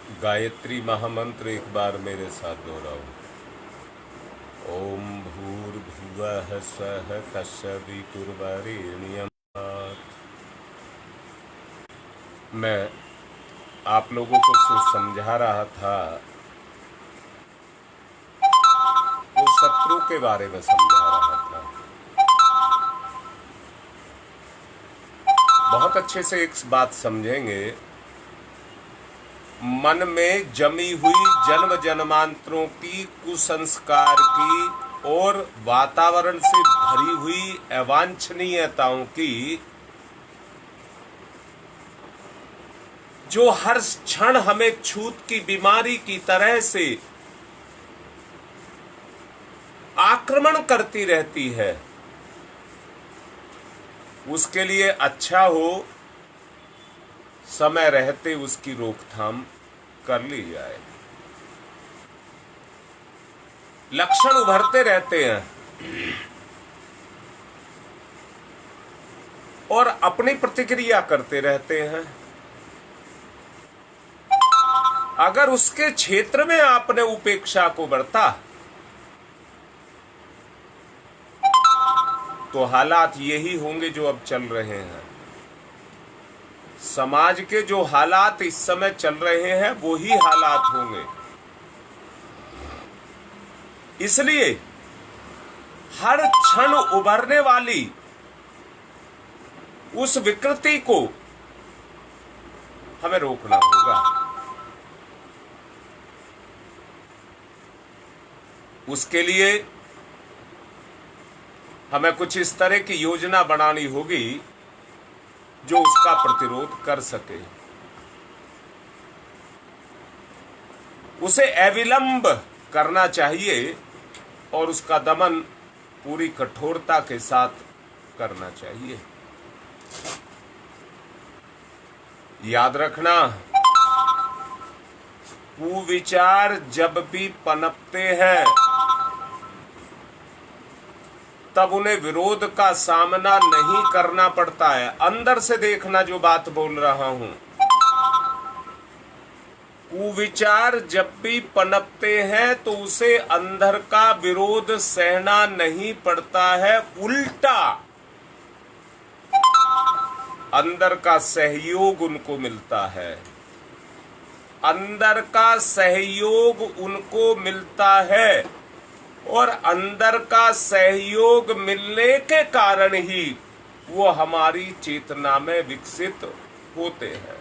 गायत्री महामंत्र एक बार मेरे साथ दोहराओ। ओम भूर्भुवः स्वः तत्सवितुर्वरेण्यम्। मैं आप लोगों को समझा रहा था, वो शत्रु के बारे में समझा रहा था। बहुत अच्छे से एक बात समझेंगे, मन में जमी हुई जन्म जन्मांतरों की कुसंस्कार की और वातावरण से भरी हुई अवांछनीयताओं की, जो हर क्षण हमें छूत की बीमारी की तरह से आक्रमण करती रहती है, उसके लिए अच्छा हो समय रहते उसकी रोकथाम कर ली जाए। लक्षण उभरते रहते हैं और अपनी प्रतिक्रिया करते रहते हैं। अगर उसके क्षेत्र में आपने उपेक्षा को बरता तो हालात यही होंगे जो अब चल रहे हैं। समाज के जो हालात इस समय चल रहे हैं वो ही हालात होंगे। इसलिए हर क्षण उभरने वाली उस विकृति को हमें रोकना होगा। उसके लिए हमें कुछ इस तरह की योजना बनानी होगी जो उसका प्रतिरोध कर सके। उसे अविलंब करना चाहिए और उसका दमन पूरी कठोरता के साथ करना चाहिए। याद रखना, कुविचार जब भी पनपते हैं तब उन्हें विरोध का सामना नहीं करना पड़ता है। अंदर से देखना जो बात बोल रहा हूं। कुविचार जब भी पनपते हैं तो उसे अंदर का विरोध सहना नहीं पड़ता है, उल्टा अंदर का सहयोग उनको मिलता है। अंदर का सहयोग उनको मिलता है और अंदर का सहयोग मिलने के कारण ही वो हमारी चेतना में विकसित होते हैं।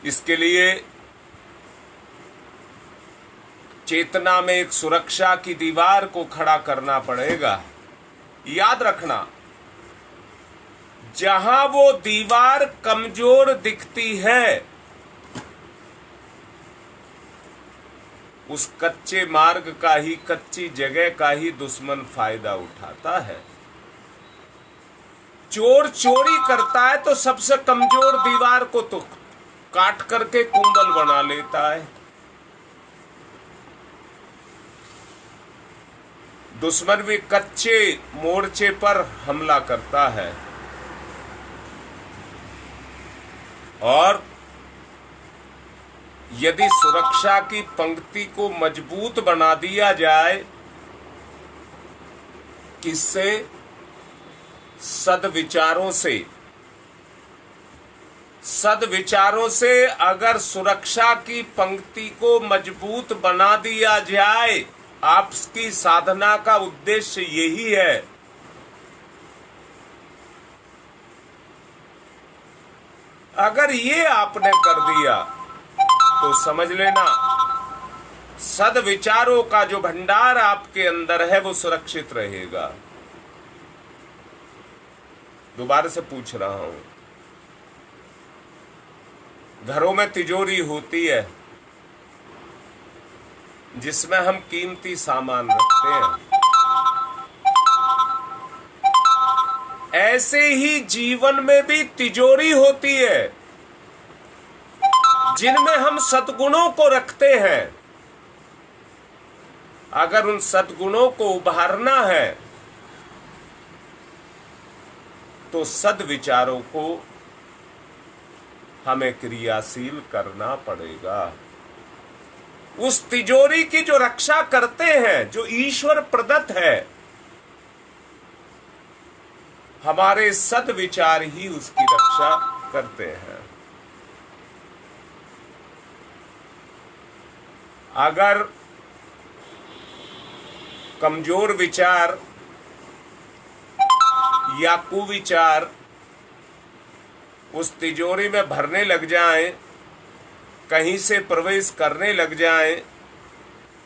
इसके लिए चेतना में एक सुरक्षा की दीवार को खड़ा करना पड़ेगा। याद रखना, जहां वो दीवार कमजोर दिखती है उस कच्चे मार्ग का ही, कच्ची जगह का ही दुश्मन फायदा उठाता है। चोर चोरी करता है तो सबसे कमजोर दीवार को तो काट करके कुंभल बना लेता है। दुश्मन भी कच्चे मोर्चे पर हमला करता है और यदि सुरक्षा की पंक्ति को मजबूत बना दिया जाए, किससे? सद्विचारों से। सद्विचारों से अगर सुरक्षा की पंक्ति को मजबूत बना दिया जाए, आपकी साधना का उद्देश्य यही है। अगर ये आपने कर दिया तो समझ लेना, सद्विचारों का जो भंडार आपके अंदर है वो सुरक्षित रहेगा। दोबारा से पूछ रहा हूं, घरों में तिजोरी होती है जिसमें हम कीमती सामान रखते हैं। ऐसे ही जीवन में भी तिजोरी होती है जिनमें हम सद्गुणों को रखते हैं। अगर उन सद्गुणों को उभारना है तो सद्विचारों को हमें क्रियाशील करना पड़ेगा। उस तिजोरी की जो रक्षा करते हैं, जो ईश्वर प्रदत्त है, हमारे सद्विचार ही उसकी रक्षा करते हैं। अगर कमजोर विचार या कुविचार उस तिजोरी में भरने लग जाएं, कहीं से प्रवेश करने लग जाएं,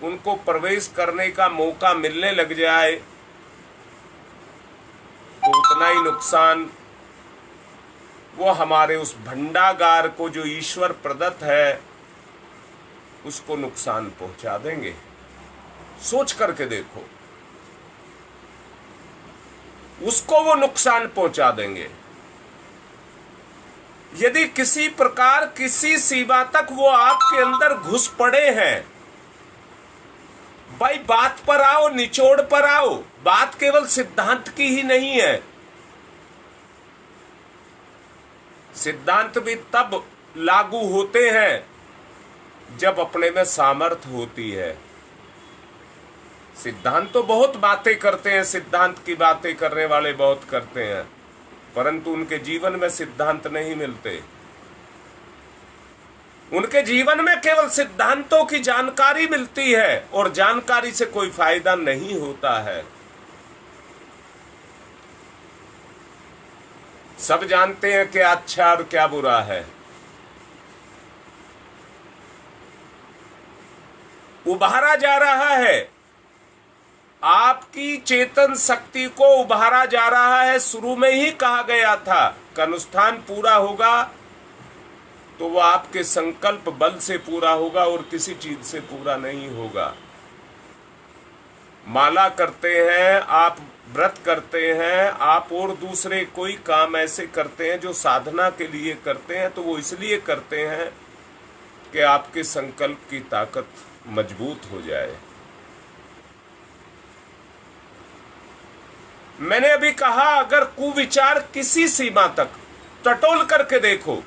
उनको प्रवेश करने का मौका मिलने लग जाए, तो उतना ही नुकसान वो हमारे उस भंडागार को जो ईश्वर प्रदत्त है उसको नुकसान पहुंचा देंगे। सोच करके देखो, उसको वो नुकसान पहुंचा देंगे। यदि किसी प्रकार किसी सीमा तक वो आपके अंदर घुस पड़े हैं, भाई बात पर आओ, निचोड़ पर आओ। बात केवल सिद्धांत की ही नहीं है। सिद्धांत भी तब लागू होते हैं जब अपने में सामर्थ्य होती है। सिद्धांत तो बहुत बातें करते हैं, सिद्धांत की बातें करने वाले बहुत करते हैं, परंतु उनके जीवन में सिद्धांत नहीं मिलते। उनके जीवन में केवल सिद्धांतों की जानकारी मिलती है और जानकारी से कोई फायदा नहीं होता है। सब जानते हैं क्या अच्छा और क्या बुरा है। उभारा जा रहा है, आपकी चेतन शक्ति को उभारा जा रहा है। शुरू में ही कहा गया था कि अनुष्ठान पूरा होगा तो वह आपके संकल्प बल से पूरा होगा और किसी चीज से पूरा नहीं होगा। माला करते हैं आप, व्रत करते हैं आप, और दूसरे कोई काम ऐसे करते हैं जो साधना के लिए करते हैं, तो वो इसलिए करते हैं कि आपके संकल्प की ताकत मजबूत हो जाए। मैंने अभी कहा, अगर कुविचार किसी सीमा तक, टटोल करके देखो,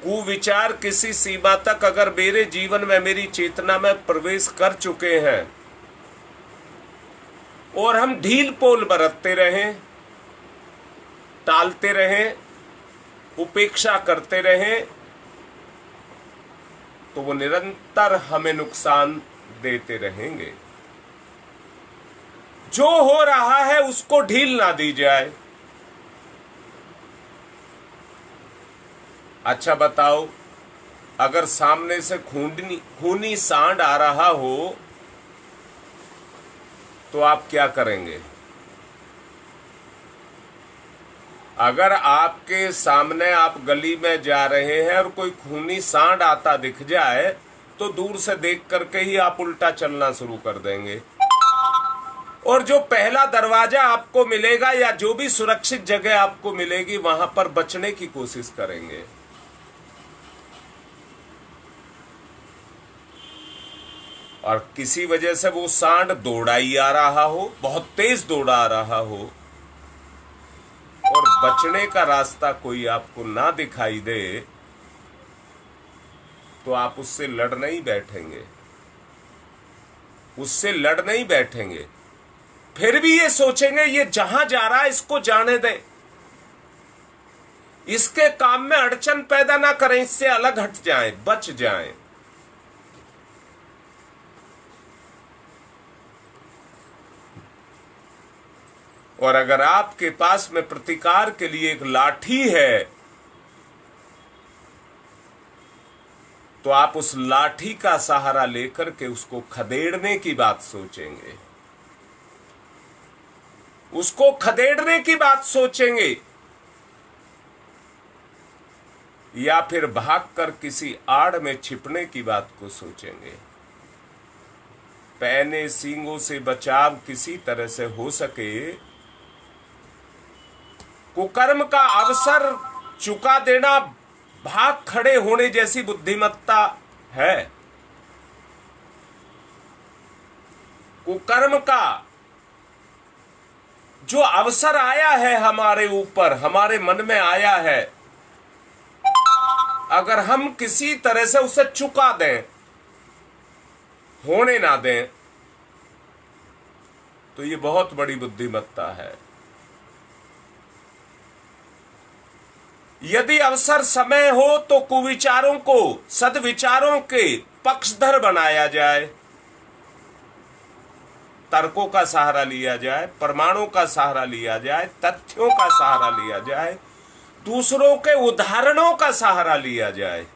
कुविचार किसी सीमा तक अगर मेरे जीवन में, मेरी चेतना में प्रवेश कर चुके हैं और हम ढील पोल बरतते रहें, टालते रहें, उपेक्षा करते रहें, तो वो निरंतर हमें नुकसान देते रहेंगे। जो हो रहा है उसको ढील ना दी जाए। अच्छा बताओ, अगर सामने से खूनी सांड आ रहा हो तो आप क्या करेंगे? अगर आपके सामने आप गली में जा रहे हैं और कोई खूनी सांड आता दिख जाए तो दूर से देख करके ही आप उल्टा चलना शुरू कर देंगे, और जो पहला दरवाजा आपको मिलेगा या जो भी सुरक्षित जगह आपको मिलेगी वहां पर बचने की कोशिश करेंगे। और किसी वजह से वो सांड दौड़ाई आ रहा हो, बहुत तेज दौड़ा आ रहा हो, और बचने का रास्ता कोई आपको ना दिखाई दे, तो आप उससे लड़ नहीं बैठेंगे, उससे लड़ नहीं बैठेंगे। फिर भी ये सोचेंगे ये जहां जा रहा है इसको जाने दें, इसके काम में अड़चन पैदा ना करें, इससे अलग हट जाएं, बच जाएं। और अगर आपके पास में प्रतिकार के लिए एक लाठी है तो आप उस लाठी का सहारा लेकर के उसको खदेड़ने की बात सोचेंगे, उसको खदेड़ने की बात सोचेंगे, या फिर भागकर किसी आड़ में छिपने की बात को सोचेंगे। पैने सींगों से बचाव किसी तरह से हो सके, कुकर्म का अवसर चुका देना भाग खड़े होने जैसी बुद्धिमत्ता है। कुकर्म का जो अवसर आया है हमारे ऊपर, हमारे मन में आया है, अगर हम किसी तरह से उसे चुका दें, होने ना दें, तो ये बहुत बड़ी बुद्धिमत्ता है। यदि अवसर समय हो तो कुविचारों को सद्विचारों के पक्षधर बनाया जाए, तर्कों का सहारा लिया जाए, प्रमाणों का सहारा लिया जाए, तथ्यों का सहारा लिया जाए, दूसरों के उदाहरणों का सहारा लिया जाए।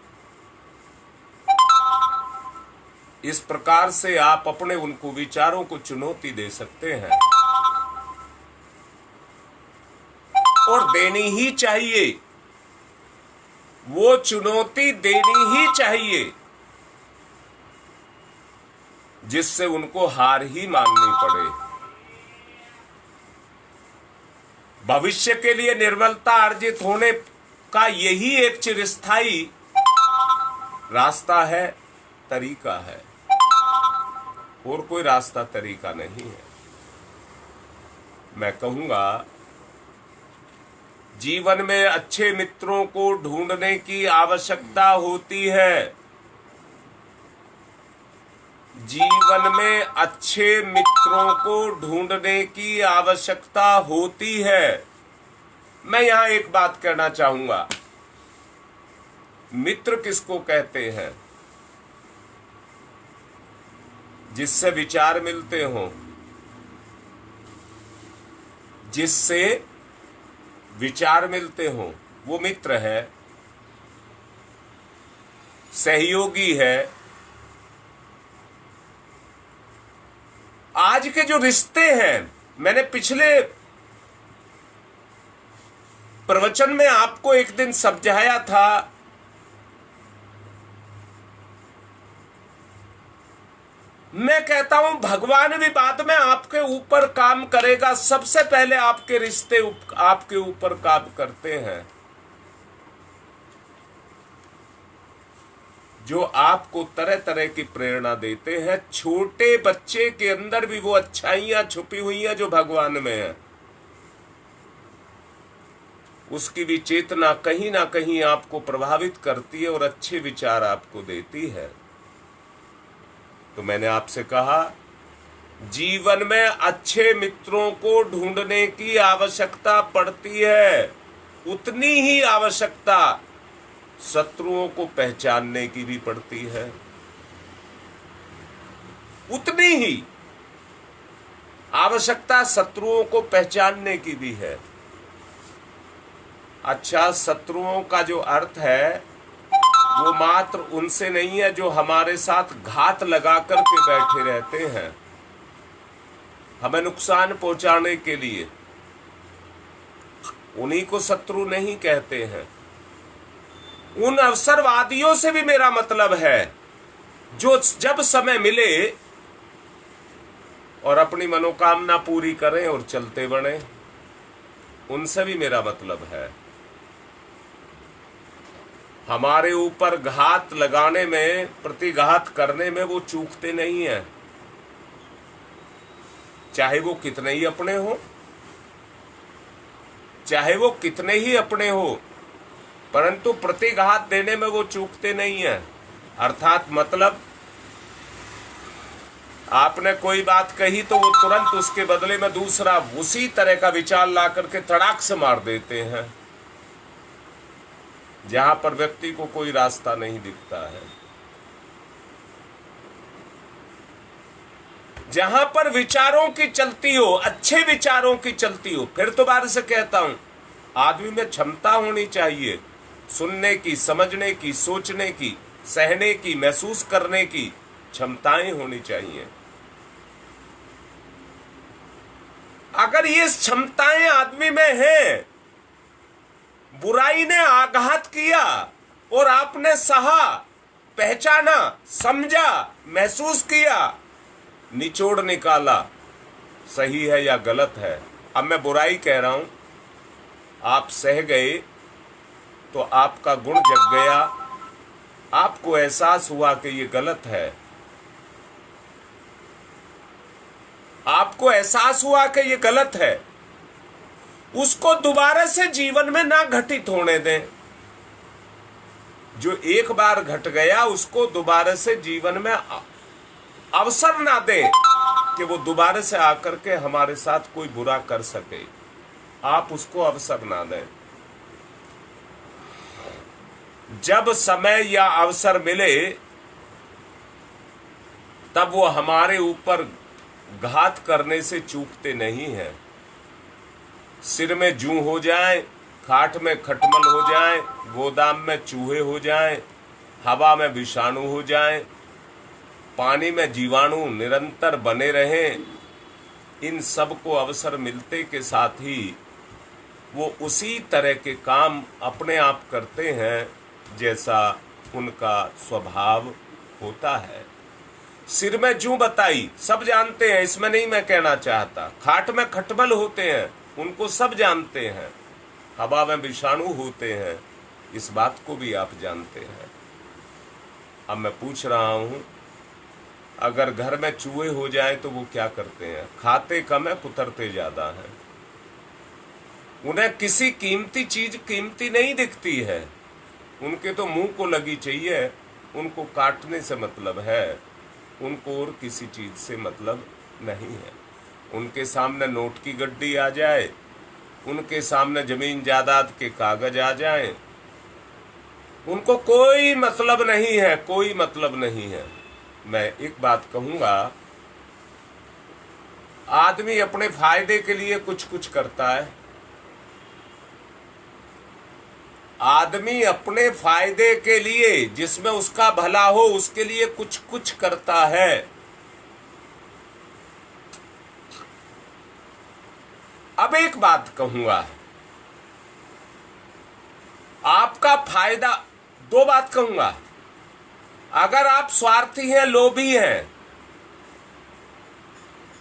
इस प्रकार से आप अपने उन कुविचारों को चुनौती दे सकते हैं, और देनी ही चाहिए। वो चुनौती देनी ही चाहिए जिससे उनको हार ही माननी पड़े। भविष्य के लिए निर्मलता अर्जित होने का यही एक चिरस्थायी रास्ता है, तरीका है, और कोई रास्ता तरीका नहीं है। मैं कहूंगा, जीवन में अच्छे मित्रों को ढूंढने की आवश्यकता होती है। जीवन में अच्छे मित्रों को ढूंढने की आवश्यकता होती है। मैं यहां एक बात कहना चाहूंगा, मित्र किसको कहते हैं? जिससे विचार मिलते हों, जिससे विचार मिलते हों, वो मित्र है, सहयोगी है। आज के जो रिश्ते हैं, मैंने पिछले प्रवचन में आपको एक दिन समझाया था, मैं कहता हूं भगवान भी बाद में आपके ऊपर काम करेगा, सबसे पहले आपके रिश्ते आपके ऊपर काम करते हैं। जो आपको तरह तरह की प्रेरणा देते हैं। छोटे बच्चे के अंदर भी वो अच्छाइयां छुपी हुई हैं जो भगवान में है। उसकी भी चेतना कहीं ना कहीं आपको प्रभावित करती है और अच्छे विचार आपको देती है। तो मैंने आपसे कहा, जीवन में अच्छे मित्रों को ढूंढने की आवश्यकता पड़ती है, उतनी ही आवश्यकता शत्रुओं को पहचानने की भी पड़ती है, उतनी ही आवश्यकता शत्रुओं को पहचानने की भी है। अच्छा, शत्रुओं का जो अर्थ है वो मात्र उनसे नहीं है जो हमारे साथ घात लगा करके बैठे रहते हैं हमें नुकसान पहुंचाने के लिए, उन्हीं को शत्रु नहीं कहते हैं। उन अवसरवादियों से भी मेरा मतलब है जो जब समय मिले और अपनी मनोकामना पूरी करें और चलते बने, उनसे भी मेरा मतलब है। हमारे ऊपर घात लगाने में, प्रतिघात करने में वो चूकते नहीं है, चाहे वो कितने ही अपने हो, चाहे वो कितने ही अपने हो, परंतु प्रतिघात देने में वो चूकते नहीं है। अर्थात मतलब, आपने कोई बात कही तो वो तुरंत उसके बदले में दूसरा उसी तरह का विचार ला करके तड़ाक से मार देते हैं, जहां पर व्यक्ति को कोई रास्ता नहीं दिखता है। जहां पर विचारों की चलती हो, अच्छे विचारों की चलती हो, फिर दोबारा से कहता हूं, आदमी में क्षमता होनी चाहिए सुनने की, समझने की, सोचने की, सहने की, महसूस करने की क्षमताएं होनी चाहिए। अगर ये क्षमताएं आदमी में हैं, बुराई ने आघात किया और आपने सहा, पहचाना, समझा, महसूस किया, निचोड़ निकाला, सही है या गलत है। अब मैं बुराई कह रहा हूं, आप सह गए तो आपका गुण जग गया, आपको एहसास हुआ कि ये गलत है, आपको एहसास हुआ कि ये गलत है, उसको दोबारा से जीवन में ना घटित होने दें। जो एक बार घट गया उसको दोबारा से जीवन में अवसर ना दें कि वो दोबारा से आकर के हमारे साथ कोई बुरा कर सके। आप उसको अवसर ना दें। जब समय या अवसर मिले तब वो हमारे ऊपर घात करने से चूकते नहीं हैं। सिर में जूं हो जाए, खाट में खटमल हो जाए, गोदाम में चूहे हो जाए, हवा में विषाणु हो जाए, पानी में जीवाणु निरंतर बने रहें, इन सब को अवसर मिलते के साथ ही वो उसी तरह के काम अपने आप करते हैं जैसा उनका स्वभाव होता है। सिर में जूं बताई, सब जानते हैं, इसमें नहीं मैं कहना चाहता। खाट में खटमल होते हैं, उनको सब जानते हैं। हवा में विषाणु होते हैं, इस बात को भी आप जानते हैं। अब मैं पूछ रहा हूं, अगर घर में चूहे हो जाए तो वो क्या करते हैं? खाते कम है, कुतरते ज्यादा हैं। उन्हें किसी कीमती चीज कीमती नहीं दिखती है। उनके तो मुंह को लगी चाहिए, उनको काटने से मतलब है, उनको और किसी चीज से मतलब नहीं है। उनके सामने नोट की गड्डी आ जाए, उनके सामने जमीन जायदाद के कागज आ जाएं, उनको कोई मतलब नहीं है, कोई मतलब नहीं है। मैं एक बात कहूंगा, आदमी अपने फायदे के लिए कुछ कुछ करता है। आदमी अपने फायदे के लिए, जिसमें उसका भला हो, उसके लिए कुछ कुछ करता है। अब एक बात कहूंगा, आपका फायदा, दो बात कहूंगा। अगर आप स्वार्थी हैं, लोभी हैं,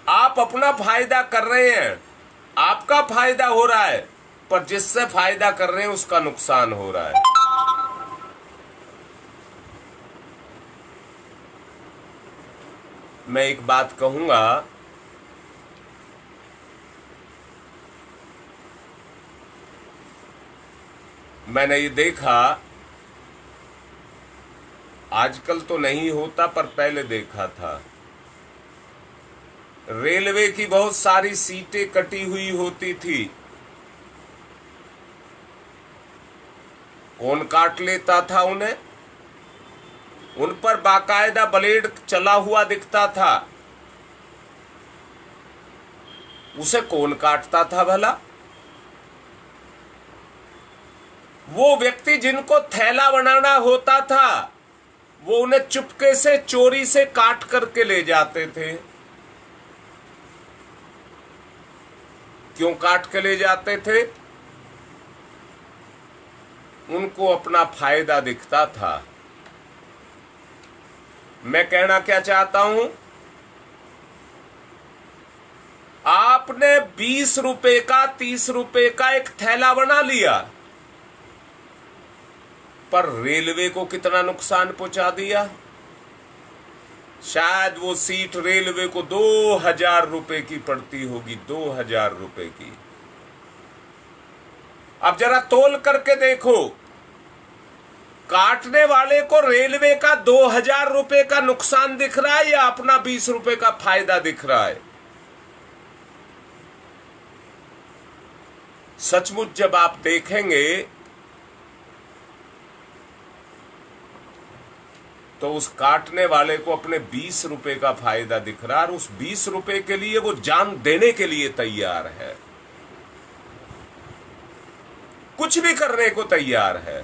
आप अपना फायदा कर रहे हैं, आपका फायदा हो रहा है, पर जिससे फायदा कर रहे हैं उसका नुकसान हो रहा है। मैं एक बात कहूंगा, मैंने ये देखा, आजकल तो नहीं होता पर पहले देखा था, रेलवे की बहुत सारी सीटें कटी हुई होती थी। कौन काट लेता था उन्हें? उन पर बाकायदा ब्लेड चला हुआ दिखता था। उसे कौन काटता था भला? वो व्यक्ति जिनको थैला बनाना होता था, वो उन्हें चुपके से चोरी से काट करके ले जाते थे। क्यों काट के ले जाते थे? उनको अपना फायदा दिखता था। मैं कहना क्या चाहता हूं, आपने 20 रुपए का, 30 रुपए का एक थैला बना लिया, पर रेलवे को कितना नुकसान पहुंचा दिया। शायद वो सीट रेलवे को 2000 रुपए की पड़ती होगी, 2000 रुपए की। अब जरा तोल करके देखो, काटने वाले को रेलवे का 2000 रुपए का नुकसान दिख रहा है या अपना 20 रुपए का फायदा दिख रहा है? सचमुच जब आप देखेंगे तो उस काटने वाले को अपने 20 रुपए का फायदा दिख रहा है, और उस 20 रुपए के लिए वो जान देने के लिए तैयार है, कुछ भी करने को तैयार है।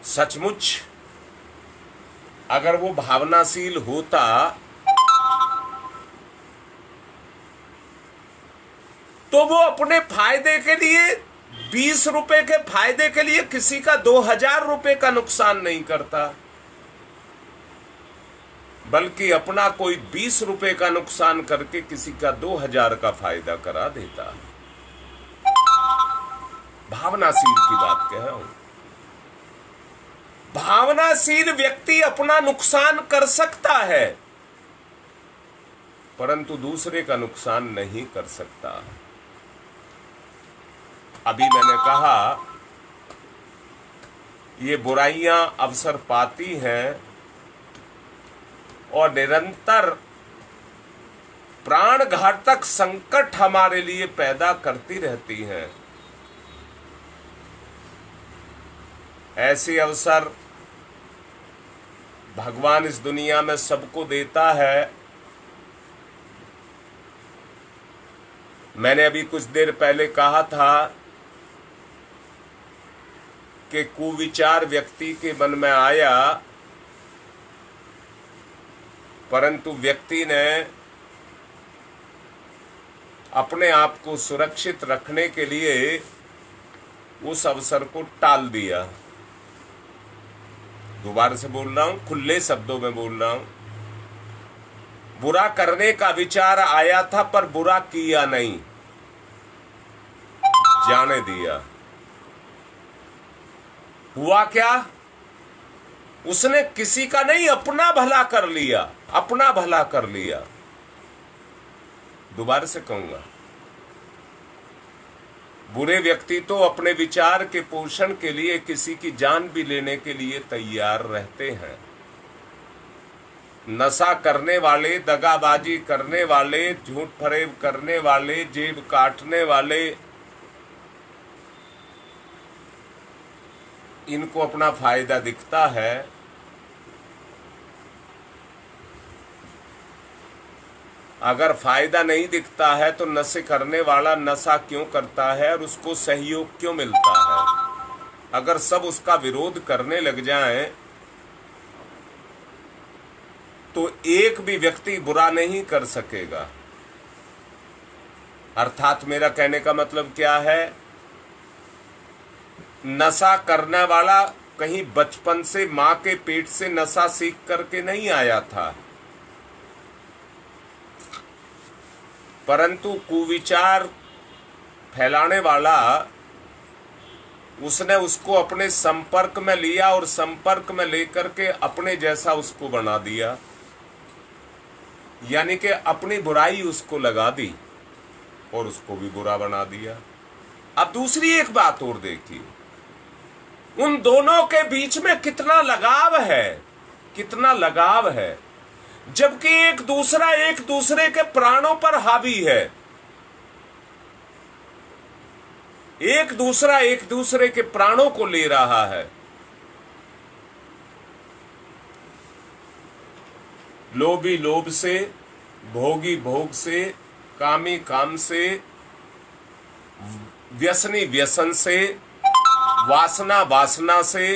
सचमुच अगर वो भावनाशील होता तो वो अपने फायदे के लिए, 20 रुपए के फायदे के लिए किसी का 2000 रुपए का नुकसान नहीं करता, बल्कि अपना कोई 20 रुपए का नुकसान करके किसी का 2000 का फायदा करा देता। भावनाशील की बात कह रहा हूं। भावनाशील व्यक्ति अपना नुकसान कर सकता है, परंतु दूसरे का नुकसान नहीं कर सकता। अभी मैंने कहा ये बुराइयां अवसर पाती हैं और निरंतर प्राण घातक संकट हमारे लिए पैदा करती रहती हैं। ऐसे अवसर भगवान इस दुनिया में सबको देता है। मैंने अभी कुछ देर पहले कहा था कि कुविचार व्यक्ति के मन में आया, परंतु व्यक्ति ने अपने आप को सुरक्षित रखने के लिए उस अवसर को टाल दिया। दोबारा से बोल रहा हूं, खुले शब्दों में बोल रहा हूं। बुरा करने का विचार आया था पर बुरा किया नहीं, जाने दिया। हुआ क्या? उसने किसी का नहीं अपना भला कर लिया, अपना भला कर लिया। दोबारा से कहूंगा, बुरे व्यक्ति तो अपने विचार के पोषण के लिए किसी की जान भी लेने के लिए तैयार रहते हैं। नशा करने वाले, दगाबाजी करने वाले, झूठ फरेब करने वाले, जेब काटने वाले, इनको अपना फायदा दिखता है। अगर फायदा नहीं दिखता है तो नशे करने वाला नशा क्यों करता है और उसको सहयोग क्यों मिलता है? अगर सब उसका विरोध करने लग जाएं तो एक भी व्यक्ति बुरा नहीं कर सकेगा। अर्थात मेरा कहने का मतलब क्या है? नशा करने वाला कहीं बचपन से मां के पेट से नशा सीख करके नहीं आया था, परंतु कुविचार फैलाने वाला उसने उसको अपने संपर्क में लिया और संपर्क में लेकर के अपने जैसा उसको बना दिया, यानी कि अपनी बुराई उसको लगा दी और उसको भी बुरा बना दिया। अब दूसरी एक बात और देखिए, उन दोनों के बीच में कितना लगाव है, कितना लगाव है, जबकि एक दूसरे के प्राणों पर हावी है। एक दूसरे के प्राणों को ले रहा है। लोभी लोभ से, भोगी भोग से, कामी काम से, व्यसनी व्यसन से, वासना वासना से,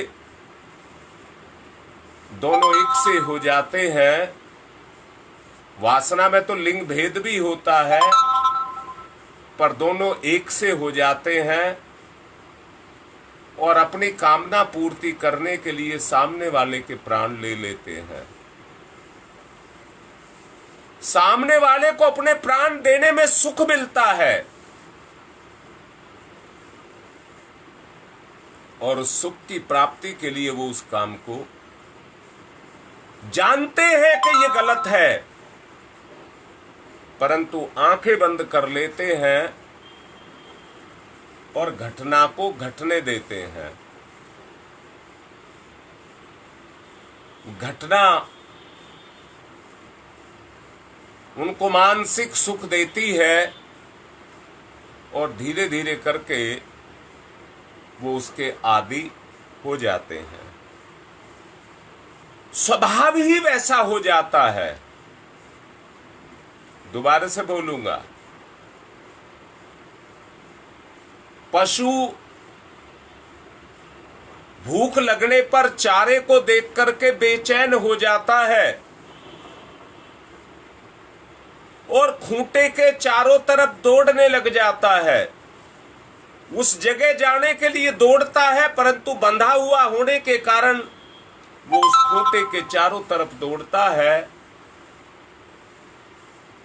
दोनों एक से हो जाते हैं। वासना में तो लिंग भेद भी होता है, पर दोनों एक से हो जाते हैं और अपनी कामना पूर्ति करने के लिए सामने वाले के प्राण ले लेते हैं। सामने वाले को अपने प्राण देने में सुख मिलता है और उस सुख की प्राप्ति के लिए वो उस काम को जानते हैं कि ये गलत है, परंतु आंखें बंद कर लेते हैं और घटना को घटने देते हैं। घटना उनको मानसिक सुख देती है और धीरे धीरे करके वो उसके आदी हो जाते हैं। स्वभाव ही वैसा हो जाता है। दोबारा से बोलूंगा, पशु भूख लगने पर चारे को देख करके बेचैन हो जाता है और खूंटे के चारों तरफ दौड़ने लग जाता है। उस जगह जाने के लिए दौड़ता है, परंतु बंधा हुआ होने के कारण वो उस खूंटे के चारों तरफ दौड़ता है,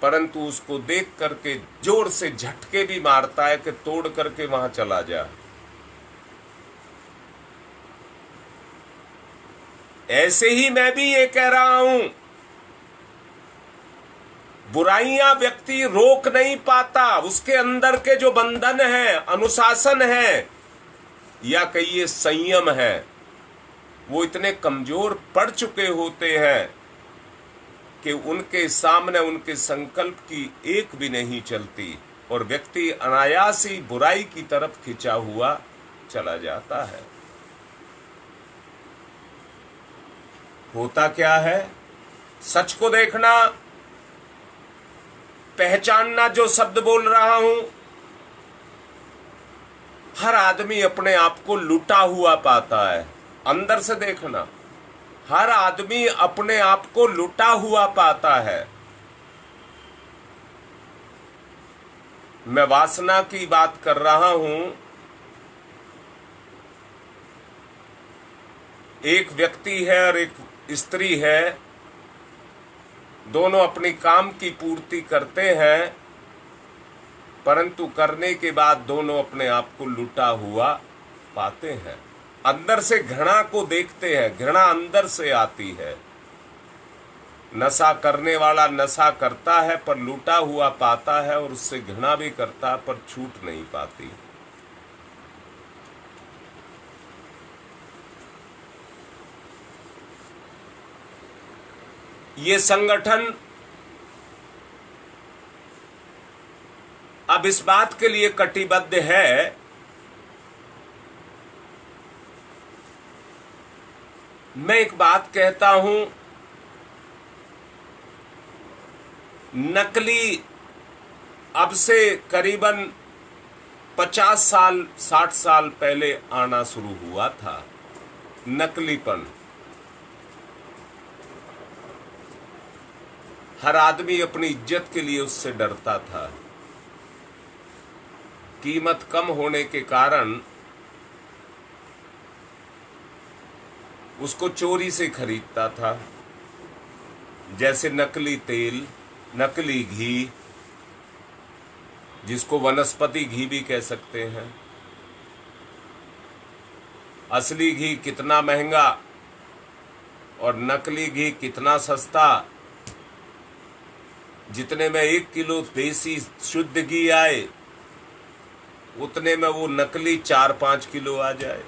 परंतु उसको देख करके जोर से झटके भी मारता है कि तोड़ करके वहां चला जा। ऐसे ही मैं भी ये कह रहा हूं, बुराइयां व्यक्ति रोक नहीं पाता, उसके अंदर के जो बंधन है, अनुशासन है या कहिए संयम है, वो इतने कमजोर पड़ चुके होते हैं कि उनके सामने उनके संकल्प की एक भी नहीं चलती और व्यक्ति अनायास ही बुराई की तरफ खिंचा हुआ चला जाता है। होता क्या है? सच को देखना, पहचानना। जो शब्द बोल रहा हूं, हर आदमी अपने आप को लूटा हुआ पाता है। अंदर से देखना, हर आदमी अपने आप को लूटा हुआ पाता है। मैं वासना की बात कर रहा हूं। एक व्यक्ति है और एक स्त्री है, दोनों अपनी काम की पूर्ति करते हैं, परंतु करने के बाद दोनों अपने आप को लूटा हुआ पाते हैं। अंदर से घृणा को देखते हैं, घृणा अंदर से आती है। नशा करने वाला नशा करता है पर लूटा हुआ पाता है, और उससे घृणा भी करता है पर छूट नहीं पाती। ये संगठन अब इस बात के लिए कटिबद्ध है मैं एक बात कहता हूं, नकली अब से करीबन 50 साल 60 साल पहले आना शुरू हुआ था। नकलीपन, हर आदमी अपनी इज्जत के लिए उससे डरता था। कीमत कम होने के कारण उसको चोरी से खरीदता था, जैसे नकली तेल, नकली घी, जिसको वनस्पति घी भी कह सकते हैं। असली घी कितना महंगा और नकली घी कितना सस्ता। जितने में 1 किलो देसी शुद्ध घी आए, उतने में वो नकली 4-5 किलो आ जाए।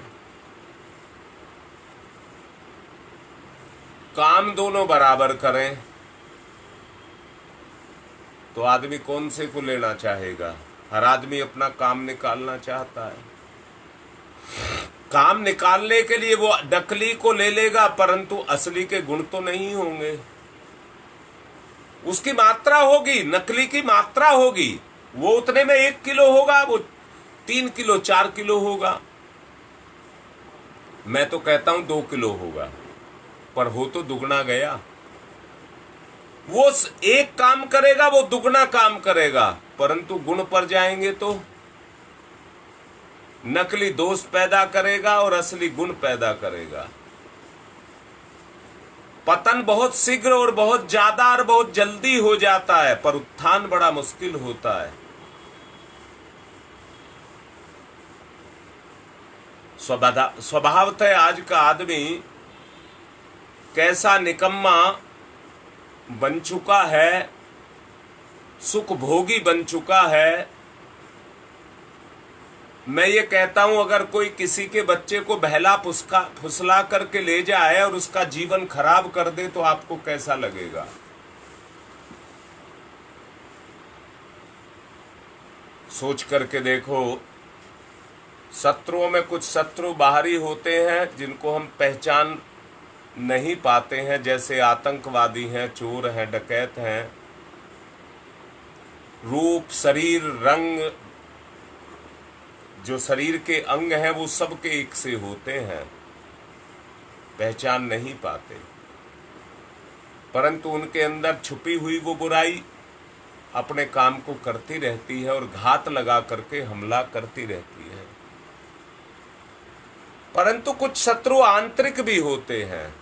काम दोनों बराबर करें तो आदमी कौन से को लेना चाहेगा? हर आदमी अपना काम निकालना चाहता है। काम निकालने के लिए वो नकली को ले लेगा, परंतु असली के गुण तो नहीं होंगे। उसकी मात्रा होगी, नकली की मात्रा होगी, वो उतने में 1 किलो होगा, वो 3 किलो 4 किलो होगा। मैं तो कहता हूं 2 किलो होगा, पर हो तो दुगना गया। वो एक काम करेगा, वो दुगना काम करेगा, परंतु गुण पर जाएंगे तो नकली दोष पैदा करेगा और असली गुण पैदा करेगा। पतन बहुत शीघ्र और बहुत ज्यादा और बहुत जल्दी हो जाता है, पर उत्थान बड़ा मुश्किल होता है। स्वभावतः आज का आदमी कैसा निकम्मा बन चुका है, सुख भोगी बन चुका है। मैं ये कहता हूं, अगर कोई किसी के बच्चे को बहला फुसला करके ले जाए और उसका जीवन खराब कर दे तो आपको कैसा लगेगा? सोच करके देखो। शत्रुओं में कुछ शत्रु बाहरी होते हैं जिनको हम पहचान नहीं पाते हैं, जैसे आतंकवादी हैं, चोर हैं, डकैत हैं। रूप, शरीर, रंग, जो शरीर के अंग हैं वो सबके एक से होते हैं, पहचान नहीं पाते, परंतु उनके अंदर छुपी हुई वो बुराई अपने काम को करती रहती है और घात लगा करके हमला करती रहती है। परंतु कुछ शत्रु आंतरिक भी होते हैं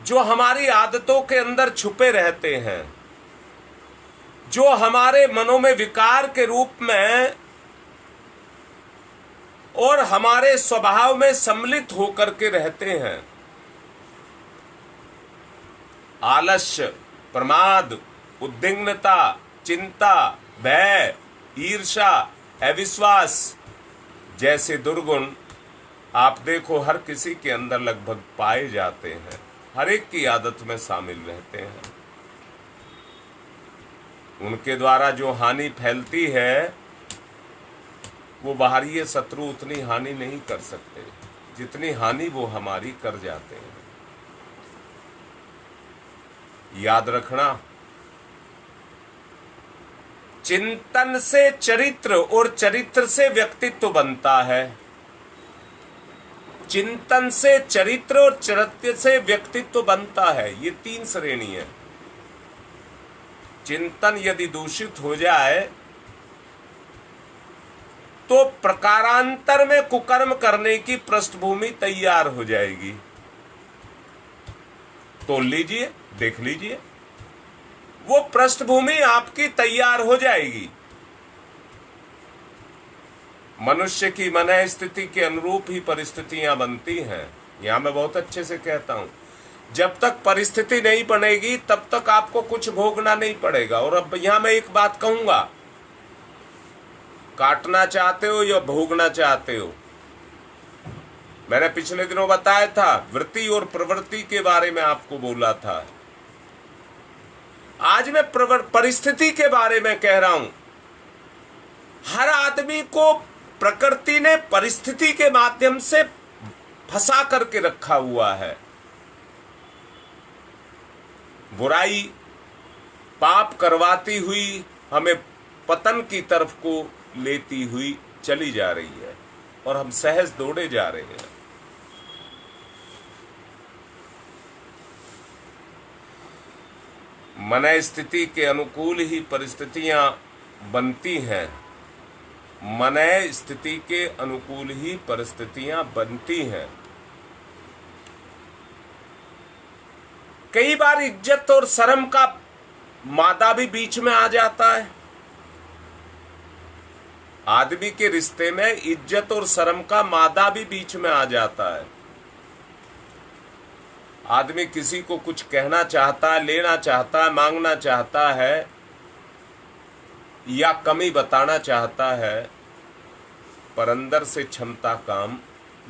जो हमारी आदतों के अंदर छुपे रहते हैं, जो हमारे मनों में विकार के रूप में और हमारे स्वभाव में सम्मिलित होकर के रहते हैं। आलस्य, प्रमाद, उद्विग्नता, चिंता, भय, ईर्ष्या, अविश्वास जैसे दुर्गुण आप देखो हर किसी के अंदर लगभग पाए जाते हैं, हर एक की आदत में शामिल रहते हैं। उनके द्वारा जो हानि फैलती है वो बाहरी शत्रु उतनी हानि नहीं कर सकते जितनी हानि वो हमारी कर जाते हैं। याद रखना, चिंतन से चरित्र और चरित्र से व्यक्तित्व बनता है। चिंतन से चरित्र और चरित्र से व्यक्तित्व बनता है। ये 3 श्रेणी है। चिंतन यदि दूषित हो जाए तो प्रकारांतर में कुकर्म करने की पृष्ठभूमि तैयार हो जाएगी। तोल लीजिए, देख लीजिए, वो पृष्ठभूमि आपकी तैयार हो जाएगी। मनुष्य की मन स्थिति के अनुरूप ही परिस्थितियां बनती हैं। यहां मैं बहुत अच्छे से कहता हूं, जब तक परिस्थिति नहीं बनेगी तब तक आपको कुछ भोगना नहीं पड़ेगा। और अब यहां मैं एक बात कहूंगा, काटना चाहते हो या भोगना चाहते हो? मैंने पिछले दिनों बताया था, वृत्ति और प्रवृत्ति के बारे में आपको बोला था। आज मैं परिस्थिति के बारे में कह रहा हूं। हर आदमी को प्रकृति ने परिस्थिति के माध्यम से फंसा करके रखा हुआ है। बुराई पाप करवाती हुई हमें पतन की तरफ को लेती हुई चली जा रही है और हम सहज दौड़े जा रहे हैं। मन स्थिति के अनुकूल ही परिस्थितियां बनती हैं। मन स्थिति के अनुकूल ही परिस्थितियां बनती हैं। कई बार इज्जत और शर्म का मादा भी बीच में आ जाता है। आदमी के रिश्ते में इज्जत और शर्म का मादा भी बीच में आ जाता है। आदमी किसी को कुछ कहना चाहता है, लेना चाहता है, मांगना चाहता है या कमी बताना चाहता है, पर अंदर से क्षमता काम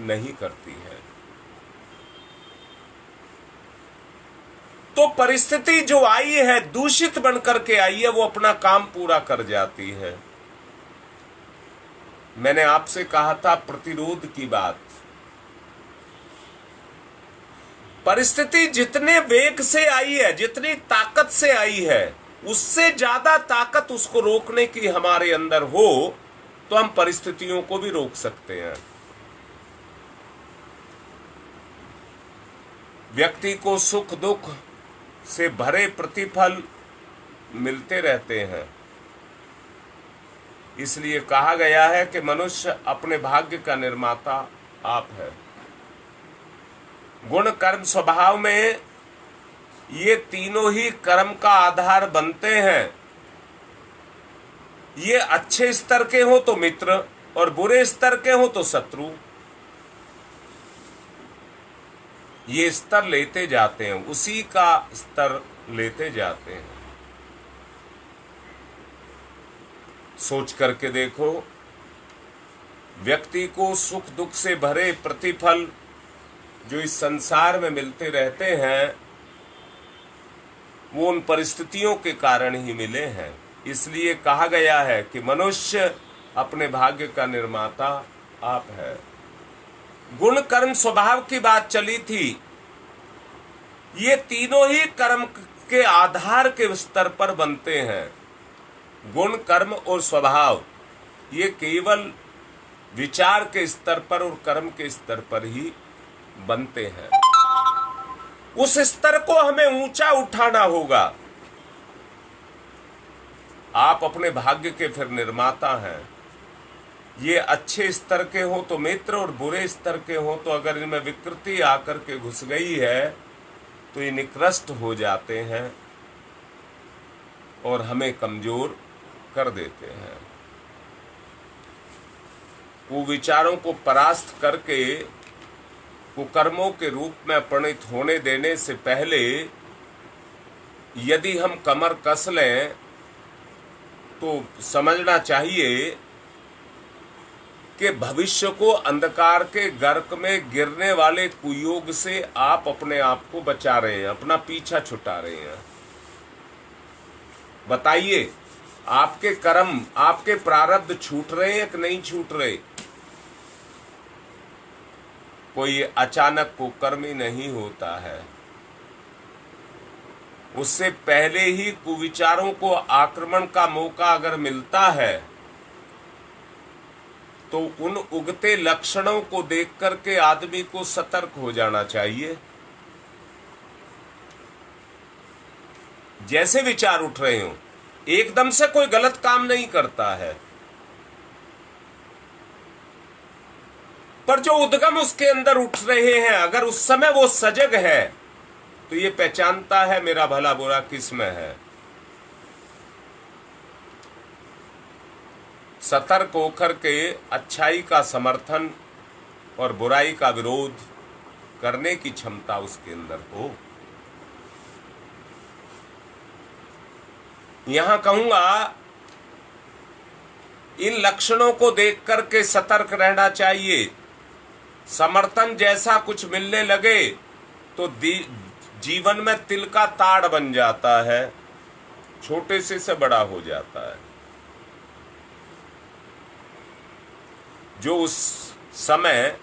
नहीं करती है। तो परिस्थिति जो आई है, दूषित बनकर के आई है, वो अपना काम पूरा कर जाती है। मैंने आपसे कहा था प्रतिरोध की बात। परिस्थिति जितने वेग से आई है, जितनी ताकत से आई है, उससे ज्यादा ताकत उसको रोकने की हमारे अंदर हो तो हम परिस्थितियों को भी रोक सकते हैं। व्यक्ति को सुख दुख से भरे प्रतिफल मिलते रहते हैं। इसलिए कहा गया है कि मनुष्य अपने भाग्य का निर्माता आप है। गुण कर्म स्वभाव में ये तीनों ही कर्म का आधार बनते हैं। ये अच्छे स्तर के हो तो मित्र और बुरे स्तर के हो तो शत्रु। ये स्तर लेते जाते हैं, उसी का स्तर लेते जाते हैं। सोच करके देखो, व्यक्ति को सुख दुख से भरे प्रतिफल जो इस संसार में मिलते रहते हैं, वो उन परिस्थितियों के कारण ही मिले हैं। इसलिए कहा गया है कि मनुष्य अपने भाग्य का निर्माता आप है। गुण कर्म स्वभाव की बात चली थी। ये तीनों ही कर्म के आधार के स्तर पर बनते हैं। गुण कर्म और स्वभाव ये केवल विचार के स्तर पर और कर्म के स्तर पर ही बनते हैं। उस स्तर को हमें ऊंचा उठाना होगा। आप अपने भाग्य के फिर निर्माता हैं। ये अच्छे स्तर के हो तो मित्र और बुरे स्तर के हो तो अगर इनमें विकृति आकर के घुस गई है तो ये निकृष्ट हो जाते हैं और हमें कमजोर कर देते हैं। वो विचारों को परास्त करके कुकर्मों के रूप में परिणत होने देने से पहले यदि हम कमर कस लें तो समझना चाहिए कि भविष्य को अंधकार के गर्क में गिरने वाले कुयोग से आप अपने आप को बचा रहे हैं, अपना पीछा छुटा रहे हैं। बताइए, आपके कर्म, आपके प्रारब्ध छूट रहे हैं कि नहीं छूट रहे? कोई अचानक कुकर्मी नहीं होता है, उससे पहले ही कुविचारों को आक्रमण का मौका अगर मिलता है तो उन उगते लक्षणों को देख करके आदमी को सतर्क हो जाना चाहिए। जैसे विचार उठ रहे हो, एकदम से कोई गलत काम नहीं करता है, पर जो उद्गम उसके अंदर उठ रहे हैं, अगर उस समय वो सजग है तो ये पहचानता है मेरा भला बुरा किस में है। सतर्क होकर के अच्छाई का समर्थन और बुराई का विरोध करने की क्षमता उसके अंदर हो। यहां कहूंगा, इन लक्षणों को देख करके सतर्क रहना चाहिए। समर्थन जैसा कुछ मिलने लगे तो जीवन में तिल का ताड़ बन जाता है, छोटे से बड़ा हो जाता है। जो उस समय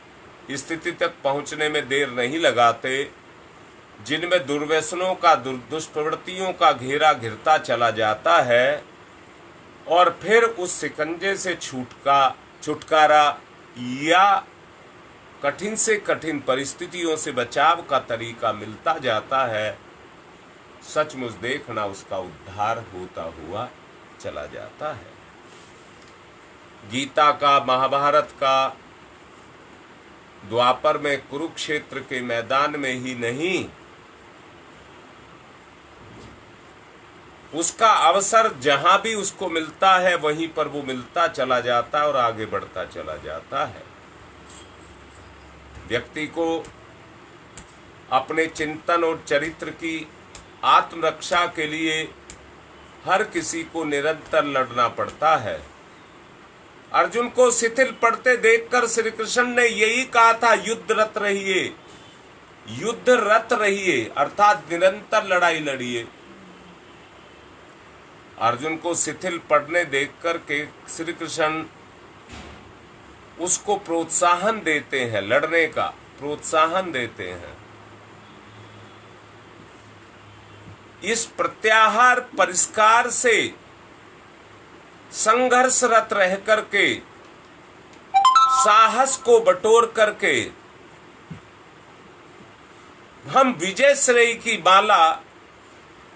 स्थिति तक पहुंचने में देर नहीं लगाते, जिनमें दुर्व्यसनों का, दुष्प्रवृत्तियों का घेरा घिरता चला जाता है और फिर उस शिकंजे से छुटकारा या कठिन से कठिन परिस्थितियों से बचाव का तरीका मिलता जाता है, सचमुच देखना उसका उद्धार होता हुआ चला जाता है। गीता का, महाभारत का, द्वापर में कुरुक्षेत्र के मैदान में ही नहीं, उसका अवसर जहां भी उसको मिलता है वहीं पर वो मिलता चला जाता है और आगे बढ़ता चला जाता है। व्यक्ति को अपने चिंतन और चरित्र की आत्मरक्षा के लिए हर किसी को निरंतर लड़ना पड़ता है। अर्जुन को शिथिल पड़ते देखकर श्री कृष्ण ने यही कहा था, युद्धरत रहिए, युद्धरत रहिए, अर्थात निरंतर लड़ाई लड़िए। अर्जुन को शिथिल पड़ने देखकर के श्री कृष्ण उसको प्रोत्साहन देते हैं, लड़ने का प्रोत्साहन देते हैं। इस प्रत्याहार परिष्कार से संघर्षरत रह करके, साहस को बटोर करके हम विजय श्रेय की माला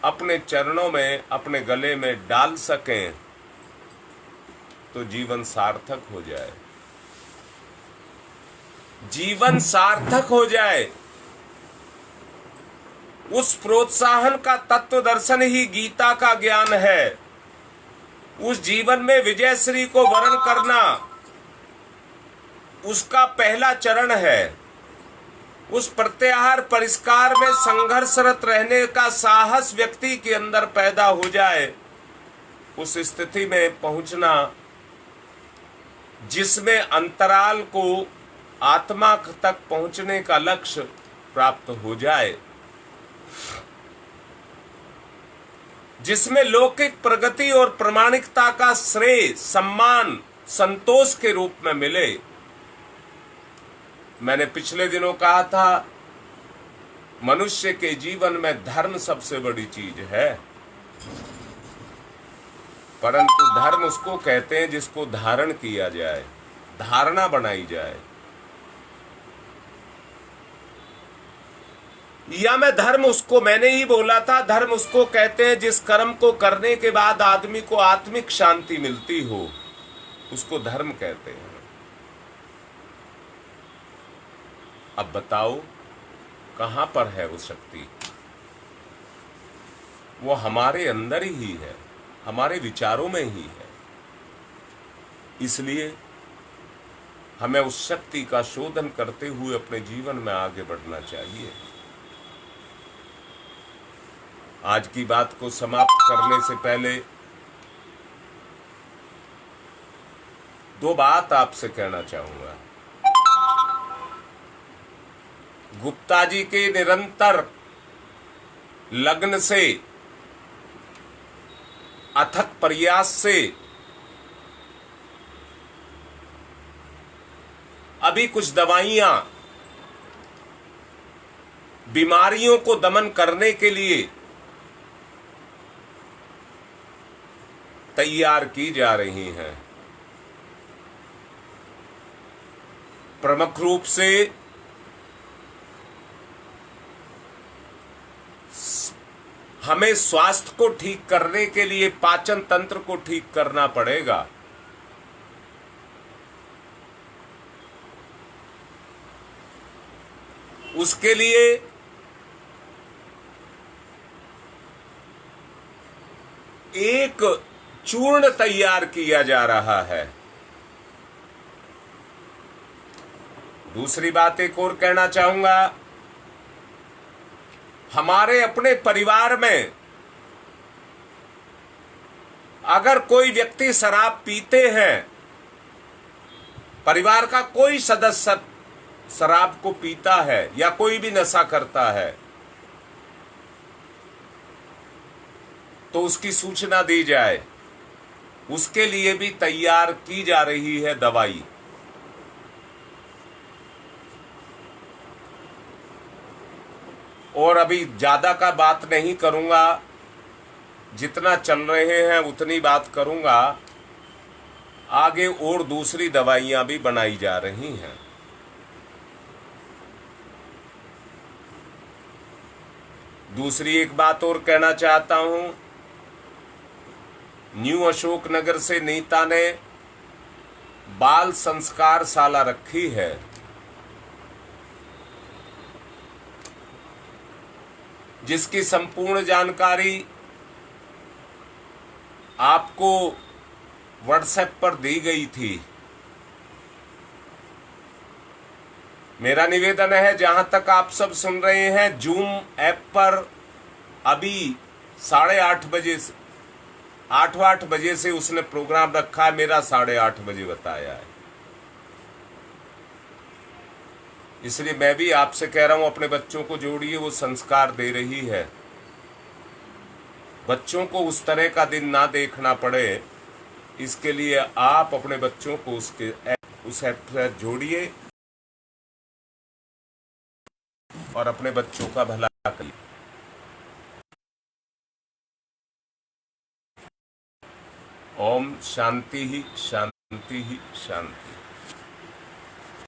अपने चरणों में, अपने गले में डाल सकें तो जीवन सार्थक हो जाए, जीवन सार्थक हो जाए। उस प्रोत्साहन का तत्व दर्शन ही गीता का ज्ञान है। उस जीवन में विजय श्री को वर्ण करना उसका पहला चरण है। उस प्रत्याहार परिष्कार में संघर्षरत रहने का साहस व्यक्ति के अंदर पैदा हो जाए, उस स्थिति में पहुंचना जिसमें अंतराल को आत्मा तक पहुंचने का लक्ष्य प्राप्त हो जाए, जिसमें लौकिक प्रगति और प्रामाणिकता का श्रेय, सम्मान, संतोष के रूप में मिले। मैंने पिछले दिनों कहा था, मनुष्य के जीवन में धर्म सबसे बड़ी चीज है, परंतु धर्म उसको कहते हैं जिसको धारण किया जाए, धारणा बनाई जाए। या मैंने ही बोला था, धर्म उसको कहते हैं जिस कर्म को करने के बाद आदमी को आत्मिक शांति मिलती हो, उसको धर्म कहते हैं। अब बताओ कहां पर है वो शक्ति? वो हमारे अंदर ही है, हमारे विचारों में ही है। इसलिए हमें उस शक्ति का शोधन करते हुए अपने जीवन में आगे बढ़ना चाहिए। आज की बात को समाप्त करने से पहले दो बात आपसे कहना चाहूंगा। गुप्ता जी के निरंतर लग्न से, अथक प्रयास से अभी कुछ दवाइयां बीमारियों को दमन करने के लिए तैयार की जा रही हैं। प्रमुख रूप से हमें स्वास्थ्य को ठीक करने के लिए पाचन तंत्र को ठीक करना पड़ेगा। उसके लिए एक चूर्ण तैयार किया जा रहा है। दूसरी बात एक और कहना चाहूंगा, हमारे अपने परिवार में अगर कोई व्यक्ति शराब पीते हैं, परिवार का कोई सदस्य शराब को पीता है या कोई भी नशा करता है, तो उसकी सूचना दी जाए। उसके लिए भी तैयार की जा रही है दवाई। और अभी ज्यादा का बात नहीं करूंगा, जितना चल रहे हैं उतनी बात करूंगा। आगे और दूसरी दवाइयां भी बनाई जा रही हैं। दूसरी एक बात और कहना चाहता हूं, न्यू अशोकनगर से नीता ने बाल संस्कार शाला रखी है। जिसकी संपूर्ण जानकारी आपको व्हाट्सएप पर दी गई थी। मेरा निवेदन है, जहां तक आप सब सुन रहे हैं, जूम ऐप पर अभी 8:30 बजे, 8 बजे से उसने प्रोग्राम रखा है। मेरा 8:30 बजे बताया है। इसलिए मैं भी आपसे कह रहा हूं, अपने बच्चों को जोड़िए, वो संस्कार दे रही है। बच्चों को उस तरह का दिन ना देखना पड़े, इसके लिए आप अपने बच्चों को उस ऐप से जोड़िए और अपने बच्चों का भला करिए। ओम शांति ही शांति ही शांति।